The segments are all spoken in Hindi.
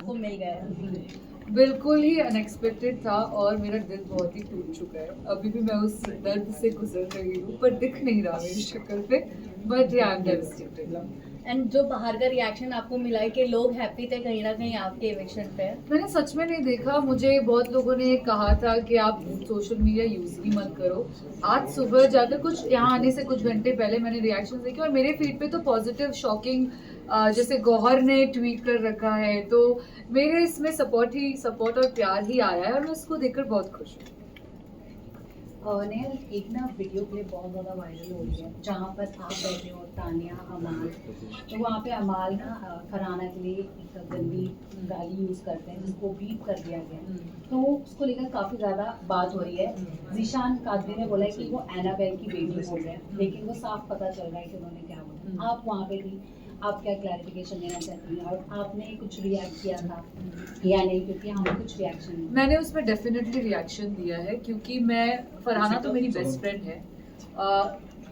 आपको मिल गया? बिल्कुल ही अनएक्सपेक्टेड था और मेरा दिल बहुत ही टूट चुका है। अभी भी मैं उस दर्द से गुजर रही हूँ, पर दिख नहीं रहा मेरी शक्ल पे, but I am devastated. And जो बाहर का रिएक्शन आपको मिला है कि लोग हैप्पी थे कहीं ना कहीं आपके इविक्शन पे? मैंने सच में नहीं देखा। मुझे बहुत लोगों ने कहा था कि आप सोशल मीडिया यूज़ ही मत करो। आज सुबह जाकर कुछ यहाँ आने से कुछ घंटे पहले मैंने रिएक्शन देखे और मेरे फीड पे तो पॉजिटिव शॉकिंग, जैसे गौहर ने ट्वीट कर रखा है, तो मेरे इसमें सपोर्ट और प्यार ही आया है और मैं उसको देखकर बहुत खुश हूँ। नेहा, एक ना वीडियो क्लिप बहुत ज़्यादा वायरल हो रही है जहाँ पर आप बैठे हो, तानिया, अमाल। तो वहाँ पे अमाल ना फरहाना के लिए एक गंदी गाली यूज़ करते हैं जिसको बीप कर दिया गया, तो उसको लेकर काफ़ी ज़्यादा बात हो रही है। जीशान कादरी ने बोला है कि वो एनाबेल की बेटी बोल रहे हैं, लेकिन वो साफ पता चल रहा है कि उन्होंने क्या बोला। आप वहाँ पे थी, आप क्या क्लैरिफिकेशन देना चाहती हैं? और आपने कुछ रिएक्ट किया था या नहीं, क्योंकि हमें कुछ रिएक्शन नहीं। मैंने उसमें डेफिनेटली रिएक्शन दिया है क्योंकि फरहाना तो मेरी बेस्ट फ्रेंड है।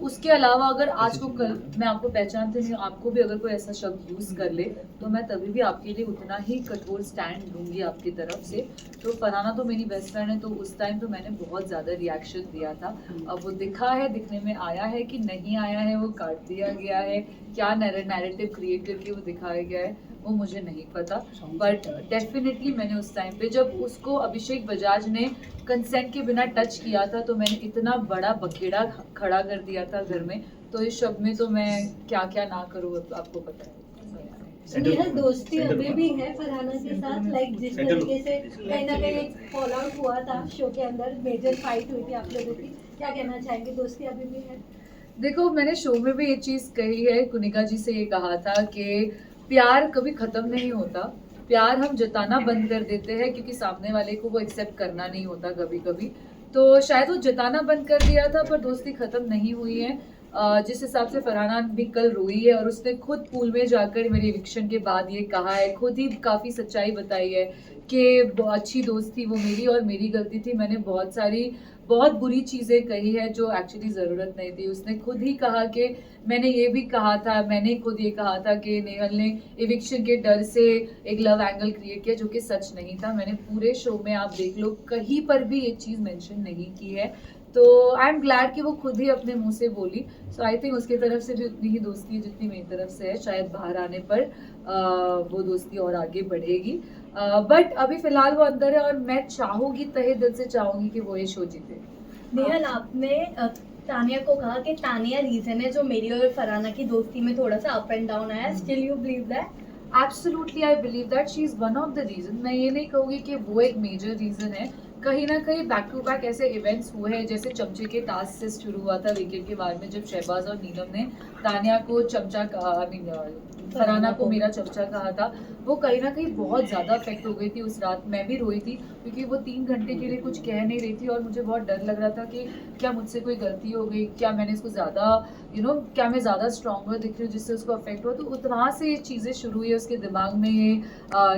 उसके अलावा अगर आज को कल मैं आपको पहचानती नहीं हूँ, आपको भी अगर कोई ऐसा शब्द यूज़ कर ले तो मैं तभी भी आपके लिए उतना ही कठोर स्टैंड लूँगी आपकी तरफ से। तो फरहाना तो मेरी बेस्ट फ्रेंड है, तो उस टाइम तो मैंने बहुत ज़्यादा रिएक्शन दिया था। अब वो दिखा है, दिखने में आया है कि नहीं आया है, वो काट दिया गया है, क्या नैरेटिव क्रिएट करके वो दिखाया गया है, वो मुझे नहीं पता। बट डेफिनेटली मैंने उस टाइम पे जब उसको अभिषेक बजाज ने कंसेंट के बिना टच किया था तो मैंने इतना बड़ा बखेड़ा खड़ा कर दिया था घर में, तो इस शब्द में तो मैं क्या क्या ना करूँ आपको पता है। नेहा, दोस्ती अभी भी है फरहाना के साथ? लाइक जिस तरीके से कहीं ना कहीं फॉल आउट हुआ था शो के अंदर, मेजर फाइट हुई थी आप लोगों की, क्या कहना चाहेंगे? दोस्ती अभी भी है? देखो, मैंने शो में भी ये चीज़ कही है, कुनिका जी से ये कहा था कि प्यार कभी ख़त्म नहीं होता। प्यार हम जताना बंद कर देते हैं क्योंकि सामने वाले को वो एक्सेप्ट करना नहीं होता कभी कभी। तो शायद वो जताना बंद कर दिया था, पर दोस्ती ख़त्म नहीं हुई है। जिस हिसाब से फरहाना भी कल रोई है और उसने खुद पूल में जाकर मेरे इविक्शन के बाद ये कहा है, खुद ही काफ़ी सच्चाई बताई है कि अच्छी दोस्त थी वो मेरी और मेरी गलती थी, मैंने बहुत बुरी चीज़ें कही है जो एक्चुअली ज़रूरत नहीं थी। उसने खुद ही कहा कि मैंने खुद ये कहा था कि नेहल ने इविक्शन के डर से एक लव एंगल क्रिएट किया, जो कि सच नहीं था। मैंने पूरे शो में, आप देख लो, कहीं पर भी ये चीज़ मेंशन नहीं की है। तो आई एम ग्लैड कि वो खुद ही अपने मुंह से बोली। सो आई थिंक उसकी तरफ से भी उतनी ही दोस्ती है जितनी मेरी तरफ से है। शायद बाहर आने पर वो दोस्ती और आगे बढ़ेगी, बट अभी फिलहाल वो अंदर है और मैं चाहूँगी, तहे दिल से चाहूँगी कि वो ये शो जीते। नेहल, आपने तानिया को कहा कि तानिया रीजन है जो मेरी और फरहाना की दोस्ती में थोड़ा सा अप एंड डाउन आया, still you believe that? Absolutely I believe that she is one of the reason. मैं ये नहीं कहूँगी कि वो एक मेजर रीज़न है। कहीं ना कहीं बैक टू बैक ऐसे इवेंट्स हुए हैं, जैसे चमचे के टास्क से शुरू हुआ था वीकेंड के बाद में, जब शहबाज और नीलम ने तानिया को फरहाना को मेरा चमचा कहा था। वो कहीं ना कहीं बहुत ज़्यादा अफेक्ट हो गई थी उस रात। मैं भी रोई थी क्योंकि वो 3 घंटे के लिए कुछ कह नहीं रही थी और मुझे बहुत डर लग रहा था कि क्या मुझसे कोई गलती हो गई, क्या मैंने इसको ज़्यादा क्या मैं ज़्यादा स्ट्रॉन्गर दिख रही हूँ जिससे उसको अफेक्ट हुआ। तो उतना से ये चीज़ें शुरू हुई है उसके दिमाग में, ये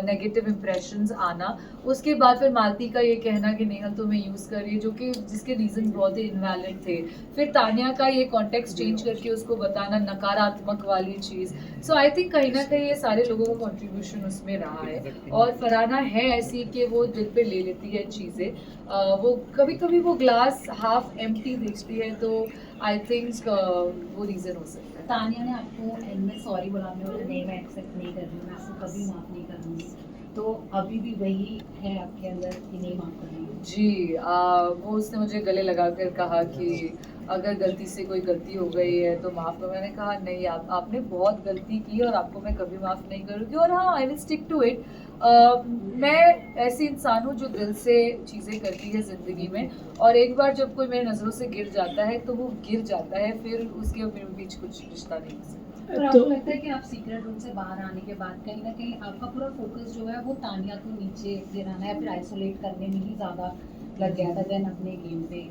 नेगेटिव इंप्रेशंस आना। उसके बाद फिर मालती का ये कहना कि नेहल तुम्हें यूज़ कर रही है, जिसके रीज़न बहुत ही इनवैलिड थे। फिर तानिया का ये कॉन्टेक्स्ट चेंज करके उसको बताना, नकारात्मक वाली चीज़। सो आई थिंक कहीं ना कहीं ये सारे लोगों का कंट्रीब्यूशन उसमें रहा है। और फरहाना है ऐसी कि वो दिल पे ले लेती है चीज़ें। वो कभी कभी वो ग्लास हाफ एम्प्टी देखती है, तो आई थिंक वो रीज़न हो सकता है। तानिया ने आपको एंड में सॉरी बोला, नहीं मैं एक्सेप्ट नहीं कर रही हूँ, मैं आपको कभी माफ़ नहीं करूँगी, तो अभी भी वही है आपके अंदर कि नहीं माफ़ करनी? जी, वो उसने मुझे गले लगाकर कहा कि अगर गलती से कोई गलती हो गई है तो माफ़ करो। मैंने कहा नहीं, आपने बहुत गलती की और आपको मैं कभी माफ़ नहीं करूँगी, और हाँ, I will stick to it. मैं ऐसी इंसान हूँ जो दिल से चीज़ें करती है ज़िंदगी में, और एक बार जब कोई मेरी नज़रों से गिर जाता है तो वो गिर जाता है, फिर उसके मेरे बीच कुछ रिश्ता नहीं हो सकता। और आपको लगता है कि आप सीक्रेट रूम से बाहर आने के बाद कहीं ना कहीं आपका पूरा फोकस जो है वो तानिया को नीचे गिराना है, फिर आइसोलेट करने में ही ज़्यादा लग गया था देन अपने गेम पे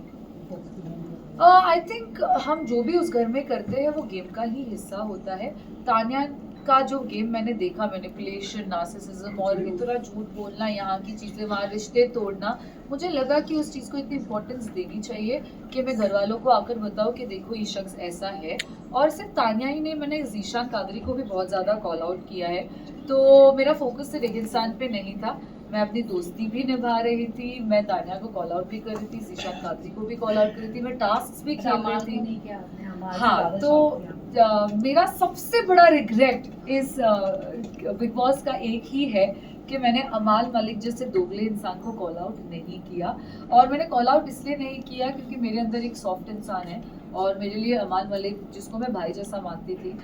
फोकस करना? आई थिंक हम जो भी उस घर में करते हैं वो गेम का ही हिस्सा होता है। तान्या का जो गेम मैंने देखा, मैनिपुलेशन, नार्सिसिज्म और इतना झूठ बोलना, यहाँ की चीज़ें वहाँ रिश्ते तोड़ना, मुझे लगा कि उस चीज़ को इतनी इंपॉर्टेंस देनी चाहिए कि मैं घर वालों को आकर बताऊँ कि देखो ये शख्स ऐसा है। और सिर्फ तानिया ही नहीं, मैंने जीशान कादरी को भी बहुत ज़्यादा कॉल आउट किया है तो मेरा फोकस सिर्फ एक इंसान पे नहीं था, मैं अपनी दोस्ती भी निभा रही थी, मैं तानिया को कॉल आउट भी कर रही थी, ज़ीशान कादरी को भी कॉल आउट कर रही थी, मैं टास्क भी खेल रही थी। नहीं किया आपने, हमारे हाँ, ज़्यादा तो शौक किया। मेरा सबसे बड़ा रिग्रेट इस बिग बॉस का एक ही है कि मैंने अमाल मलिक जैसे दोगले इंसान को कॉल आउट नहीं किया। और मैंने कॉल आउट इसलिए नहीं किया क्योंकि मेरे अंदर एक सॉफ्ट इंसान है और मेरे लिए अमाल मलिक, जिसको मैं भाई जैसा मानती थी,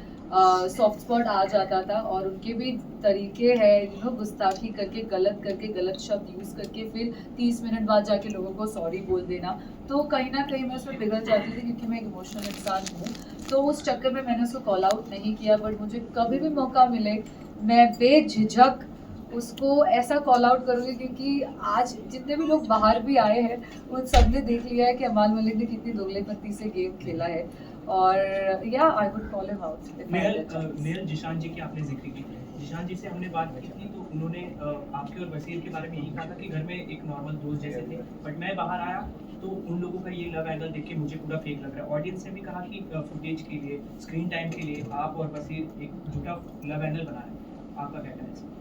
सॉफ्ट स्पॉट आ जाता था। और उनके भी तरीके हैं गुस्ताखी करके, गलत शब्द यूज़ करके फिर 30 मिनट बाद जाके लोगों को सॉरी बोल देना, तो कहीं ना कहीं मैं उसमें पिघल जाती थी क्योंकि मैं एक इमोशनल इंसान हूँ। तो उस चक्कर में मैंने उसको कॉल आउट नहीं किया, बट मुझे कभी भी मौका मिले मैं बेझिझक उसको ऐसा कॉल आउट करूँगी, क्योंकि आज जितने भी लोग बाहर भी आए हैं उन सब ने देख लिया है कि अमाल मलिक ने कितनी दोगलेपंती से गेम खेला है। और या I would call him out. Nehal, Zeeshan ji की आपने जिक्र की, जिशान जी से हमने बात की थी तो उन्होंने आपके और वसीर के बारे में यही कहा था कि घर में एक नॉर्मल दोस्त जैसे थे, बट मैं बाहर आया तो उन लोगों का ये लव एंगल देख के मुझे पूरा फेक लग रहा है। ऑडियंस ने भी कहा कि फुटेज के लिए, स्क्रीन टाइम के लिए आप और वसीर एक झूठा लव एंगल बना रहे हैं, आपका क्या कहना है?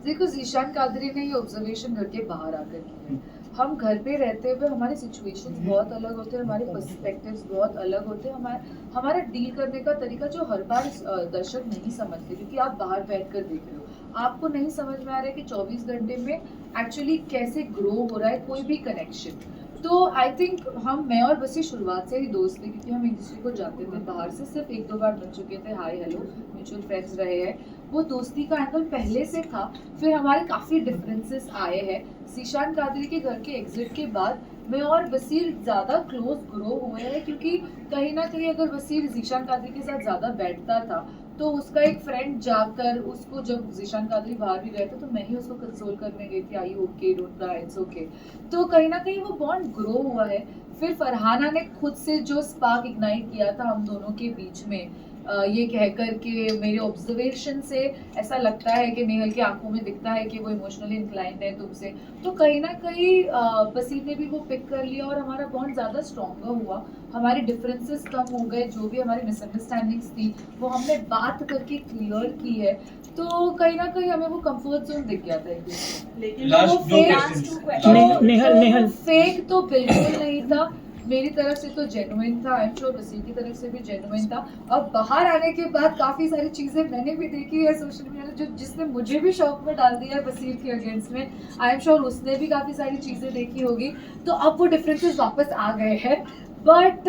देखो, ज़ीशान कादरी ने ये ऑब्जर्वेशन घर के बाहर आकर की है। हम घर पे रहते हुए हमारे सिचुएशंस बहुत अलग होते हैं, हमारे पर्सपेक्टिव्स बहुत अलग होते हैं, हमारा डील करने का तरीका जो हर बार दर्शक नहीं समझते, क्योंकि आप बाहर बैठ कर देख रहे हो, आपको नहीं समझ में आ रहा है कि 24 घंटे में एक्चुअली कैसे ग्रो हो रहा है कोई भी कनेक्शन। तो आई थिंक मैं और बसी शुरुआत से ही दोस्त थे, क्योंकि हम एक दूसरे को जानते थे, बाहर से सिर्फ 1-2 बार मिल चुके थे, हाय हेलो म्यूचुअल फ्रेंड्स रहे हैं। वो दोस्ती का एंगल पहले से था। फिर हमारे काफ़ी डिफरेंसेस आए हैं। ज़ीशान कादरी के घर के एग्जिट के बाद मैं और वसीर ज़्यादा क्लोज ग्रो हुए हैं, क्योंकि कहीं ना कहीं अगर वसीर ज़ीशान कादरी के साथ ज़्यादा बैठता था तो उसका एक फ्रेंड जाकर उसको, जब ज़ीशान कादरी बाहर भी गए थे तो मैं ही उसको कंसोल करने गई थी, I okay, don't cry, it's okay. तो कहीं ना कहीं वो बॉन्ड ग्रो हुआ है। फिर फरहाना ने खुद से जो स्पार्क इग्नाइट किया था हम दोनों के बीच में, ये कहकर के मेरे ऑब्जर्वेशन से ऐसा लगता है कि नेहल की आंखों में दिखता है कि वो इमोशनली इंक्लाइंड है तुमसे, तो कहीं ना कहीं बसीर ने भी वो पिक कर लिया और हमारा बॉन्ड ज़्यादा स्ट्रॉन्गर हुआ। हमारे डिफरेंसेस कम हो गए, जो भी हमारी मिसअंडरस्टैंडिंग्स थी वो हमने बात करके क्लियर की है। तो कहीं ना कहीं हमें वो कंफर्ट जोन दिख गया था एक दूसरे। लेकिन Last वो दो फेक questions. नेहल फेक तो बिल्कुल नहीं था, मेरी तरफ से तो जेन्युइन था, आई एम श्योर वसीर की तरफ से भी जेन्युइन था। अब बाहर आने के बाद काफ़ी सारी चीज़ें मैंने भी देखी है सोशल मीडिया जो जिसने मुझे भी शौक में डाल दिया है वसीर के अगेंस्ट में, आई एम श्योर उसने भी काफ़ी सारी चीज़ें देखी होगी। तो अब वो डिफरेंसेस वापस आ गए हैं, बट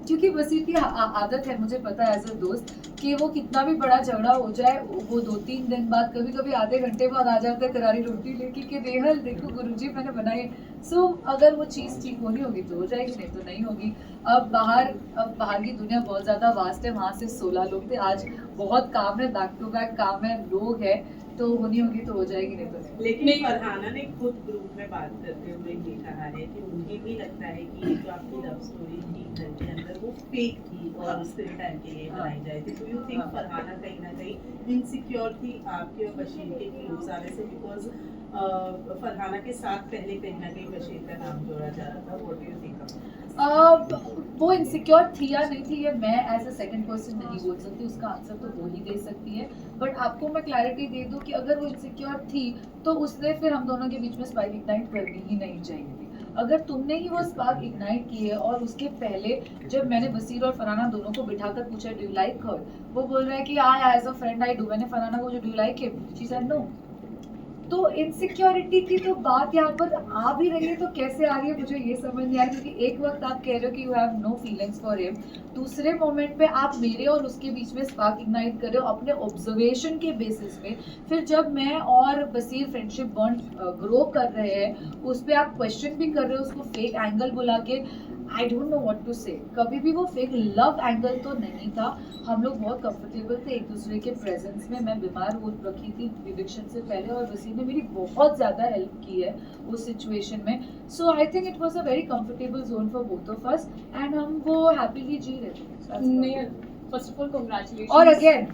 क्योंकि वसीर की आदत है, मुझे पता है एज अ दोस्त, कि वो कितना भी बड़ा झगड़ा हो जाए वो 2-3 दिन बाद, कभी कभी आधे घंटे बाद आ जाता है करारी रोटी लेके कि नेहल देखो गुरुजी मैंने बनाई। सो अगर वो चीज़ ठीक होनी होगी तो हो जाएगी, नहीं तो नहीं होगी। अब बाहर की दुनिया बहुत ज़्यादा वास्ट है, वहाँ से 16 लोग थे, आज बहुत काम है, बैक टू बैक काम है, लोग है, तो होनी होगी तो हो जाएगी, नहीं तो नहीं। लेकिन फरहाना ने खुद ग्रुप में बात करते हुए ये कहा है कि उन्हें भी लगता है कि ये जो आपकी लव स्टोरी थी घर के अंदर वो फेक थी और स्क्रीन टाइम के लिए बनाई जाए थी। तो यू थिंक फरहाना कहीं ना कहीं इनसिक्योर थी आपके और बशीर के क्लोज आने से, बिकॉज फरहाना के साथ पहले कहीं ना कहीं बशीर का नाम जोड़ा जा रहा था। What do you think? वो इनसिक्योर थी या नहीं थी ये मैं एज अ सेकंड पर्सन नहीं बोल सकती, उसका आंसर तो वो ही दे सकती है। बट आपको मैं क्लैरिटी दे दूं कि अगर वो इनसिक्योर थी तो उसने फिर हम दोनों के बीच में स्पार्क इग्नाइट करनी ही नहीं चाहिए थी। अगर तुमने ही वो स्पार्क इग्नाइट की है, और उसके पहले जब मैंने बसीर और फरहाना दोनों को बिठाकर पूछा डू यू लाइक हर, वो बोल रहा है कि हाँ as a friend I do. मैंने फरहाना को जो do you like him, she said no. तो इनसिक्योरिटी की तो बात यहाँ पर आ भी रही है तो कैसे आ रही है मुझे ये समझ नहीं आ रही, क्योंकि एक वक्त आप कह रहे हो कि you have no feelings for him, दूसरे मोमेंट पे आप मेरे और उसके बीच में स्पार्क इग्नाइट कर रहे हो अपने ऑब्जर्वेशन के बेसिस पे। फिर जब मैं और बसीर फ्रेंडशिप बॉन्ड ग्रो कर रहे हैं उस पर आप क्वेश्चन भी कर रहे हो, उसको फेक एंगल बुला के, I don't know what to say. कभी भी वो फेक लव एंगल तो नहीं था, हम लोग बहुत कंफर्टेबल थे एक दूसरे के प्रेजेंस में। मैं बीमार हो रखी थी इविक्शन से पहले और वसीर ने मेरी बहुत ज़्यादा हेल्प की है उस सिचुएशन में। So I think it was a very comfortable zone for both of us and हम वो हैप्पीली जी रहे थे। First of all congratulations. और अगेन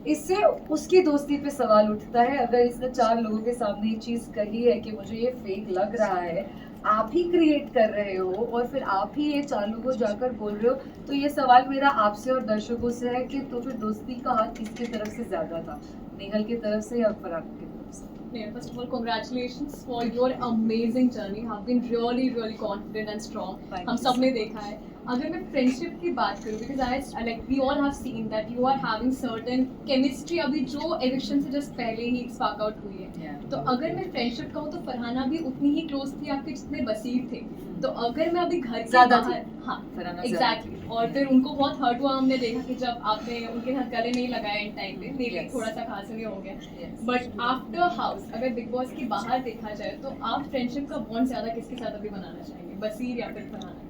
इससे उसकी दोस्ती पे सवाल उठता है, अगर इसने 4 लोगों के सामने ये चीज़ कही है कि मुझे ये फेक लग रहा है, आप ही क्रिएट कर रहे हो और फिर आप ही ये चालू को जाकर बोल रहे हो, तो ये सवाल मेरा आपसे और दर्शकों से है कि तो फिर दोस्ती का हाथ किसकी तरफ से ज्यादा था, नेहल की तरफ से या फरहाना की तरफ से? Yeah, first of all, congratulations for your amazing journey. You have been really, really confident and strong. Thank हम you सब ने देखा है. अगर मैं फ्रेंडशिप की बात करूँ, because I like we all have seen that you are having certain chemistry अभी जो eviction से just पहले ही spark out हुई है. Yeah. तो अगर मैं फ्रेंडशिप कहूँ तो फरहाना भी उतनी ही क्लोज थी आपके जितने बसीर थे. तो अगर मैं अभी घर के ज्यादा बाहर, थी. हाँ फरहाना ज्यादा एग्जैक्टली, और फिर उनको बहुत हर्ट हुआ हमने देखा कि जब आपने उनके साथ गले नहीं लगाया इन टाइम पे, मेरे Yes. थोड़ा सा खास नहीं हो गया. Yes. बट आफ्टर हाउस अगर बिग बॉस के बाहर देखा जाए तो आप फ्रेंडशिप का बॉन्ड ज्यादा किसके साथ अभी बनाना चाहेंगे, बसीर या फिर फरहाना?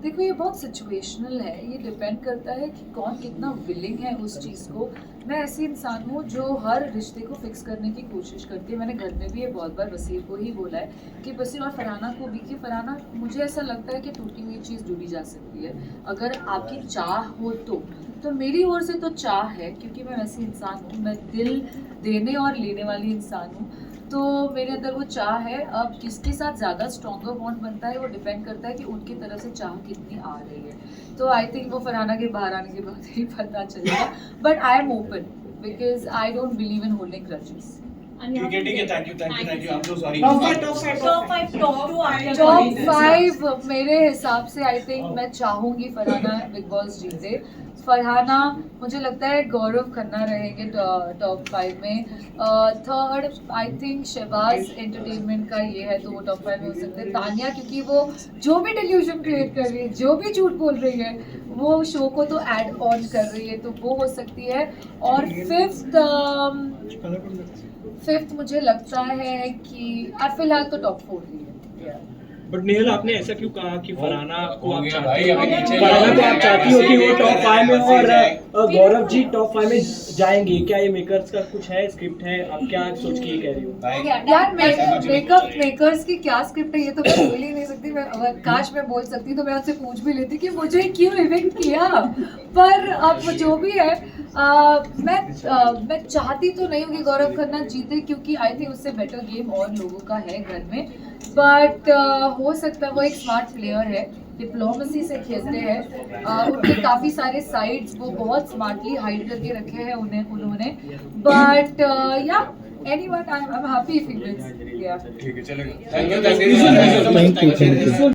देखो ये बहुत सिचुएशनल है, ये डिपेंड करता है कि कौन कितना विलिंग है उस चीज़ को. मैं ऐसी इंसान हूँ जो हर रिश्ते को फिक्स करने की कोशिश करती है. मैंने घर में भी ये बहुत बार बसीर को ही बोला है कि बसीर और फरहाना को भी कि फरहाना मुझे ऐसा लगता है कि टूटी हुई चीज़ जुड़ी जा सकती है अगर आपकी चाह हो तो मेरी ओर से तो चाह है, क्योंकि मैं वैसी इंसान हूँ, मैं दिल देने और लेने वाली इंसान हूँ, तो मेरे अंदर वो चाह है. अब किसके साथ ज़्यादा स्ट्रॉन्गर बॉन्ड बनता है वो डिपेंड करता है कि उनकी तरफ से चाह कितनी आ रही है. तो आई थिंक वो फरहाना के बाहर आने के बाद ही पता चलेगा. But I am open because I don't believe in holding grudges. ठीक है, thank you, I am so sorry. Top 5 मेरे हिसाब से आई थिंक मैं चाहूँगी फरहाना बिग बॉस जीते. फरहाना मुझे लगता है गौरव खन्ना रहेंगे टॉप 5 में. Third I think Shahbaz entertainment का ये है तो वो टॉप 5 में हो सकते हैं. तानिया क्योंकि वो जो भी डिल्यूजन क्रिएट कर रही है, जो भी झूठ बोल रही है, वो शो को तो ऐड ऑन कर रही है, तो वो हो सकती है. और फिफ्थ मुझे लगता है कि फिलहाल तो टॉप 4 ही है. बट नेहल, आपने ऐसा क्यों कहा कि फरहाना को आप गया चाहती भाई, हो, अभी फरहाना को आप चाहती हो कि वो टॉप 5 में और गौरव जी हाँ। टॉप 5 में जाएंगे? क्या ये मेकर्स का कुछ है, स्क्रिप्ट है? आप क्या सोच के ये कह रही हो? यार मेकअप मेकर्स की क्या स्क्रिप्ट है ये तो मैं बोल ही नहीं सकती. मैं अगर काश मैं बोल सकती तो मैं उनसे पूछ भी लेती कि मुझे क्यों इवेंट किया. पर अब जो भी है मैं चाहती तो नहीं हूँ कि गौरव खन्ना जीते, क्योंकि आई थिंक उससे बेटर गेम और लोगों का है घर में. बट हो सकता है वो एक स्मार्ट प्लेयर है, डिप्लोमेसी से खेलते हैं. उनके काफ़ी सारे साइड्स वो बहुत स्मार्टली हाइड करके रखे हैं उन्होंने. बट या anyone I am happy if he wins. ठीक है, चलेगा. Thank you.